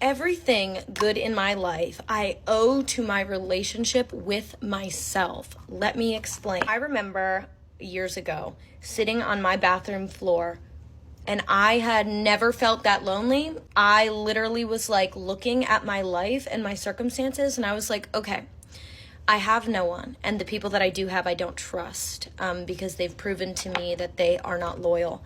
Everything good in my life I owe to my relationship with myself. Let me explain. I remember years ago sitting on my bathroom floor, and I had never felt that lonely. I literally was like looking at my life and my circumstances, and I was like, okay, I have no one. And the people that I do have, I don't trust because they've proven to me that they are not loyal.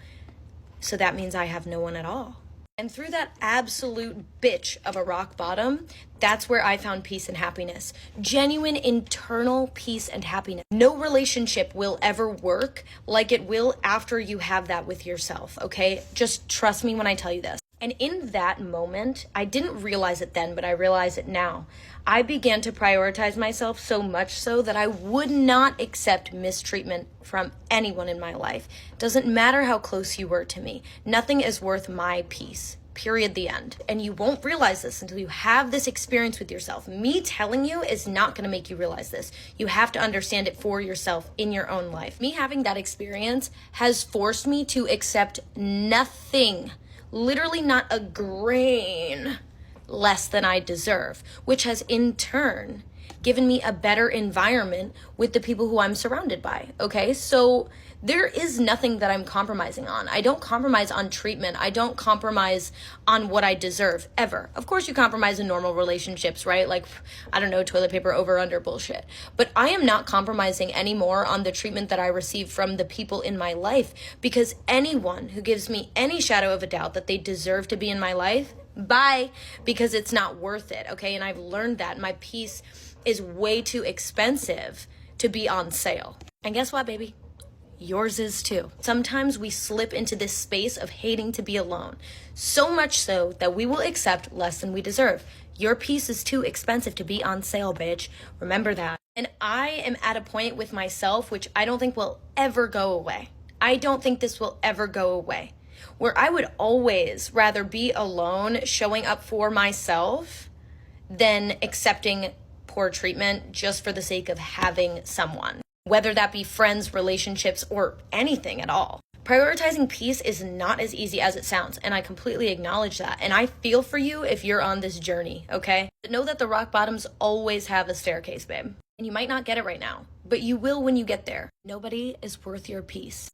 So that means I have no one at all. And through that absolute bitch of a rock bottom, that's where I found peace and happiness. Genuine internal peace and happiness. No relationship will ever work like it will after you have that with yourself, okay? Just trust me when I tell you this. And in that moment, I didn't realize it then, but I realize it now. I began to prioritize myself so much so that I would not accept mistreatment from anyone in my life. Doesn't matter how close you were to me. Nothing is worth my peace. Period, the end. And you won't realize this until you have this experience with yourself. Me telling you is not going to make you realize this. You have to understand it for yourself in your own life. Me having that experience has forced me to accept nothing, literally not a grain less than I deserve, which has in turn given me a better environment with the people who I'm surrounded by, okay? So there is nothing that I'm compromising on. I don't compromise on treatment. I don't compromise on what I deserve, ever. Of course, you compromise in normal relationships, right? Like, I don't know, toilet paper over under bullshit. But I am not compromising anymore on the treatment that I receive from the people in my life, because anyone who gives me any shadow of a doubt that they deserve to be in my life, bye, because it's not worth it, okay? And I've learned that my peace is way too expensive to be on sale. And guess what, baby? Yours is too. Sometimes we slip into this space of hating to be alone, so much so that we will accept less than we deserve. Your peace is too expensive to be on sale, bitch. Remember that. And I am at a point with myself which I don't think will ever go away. I don't think this will ever go away, where I would always rather be alone showing up for myself than accepting poor treatment just for the sake of having someone, whether that be friends, relationships, or anything at all. Prioritizing peace is not as easy as it sounds, and I completely acknowledge that. And I feel for you if you're on this journey, okay? But know that the rock bottoms always have a staircase, babe. And you might not get it right now, but you will when you get there. Nobody is worth your peace.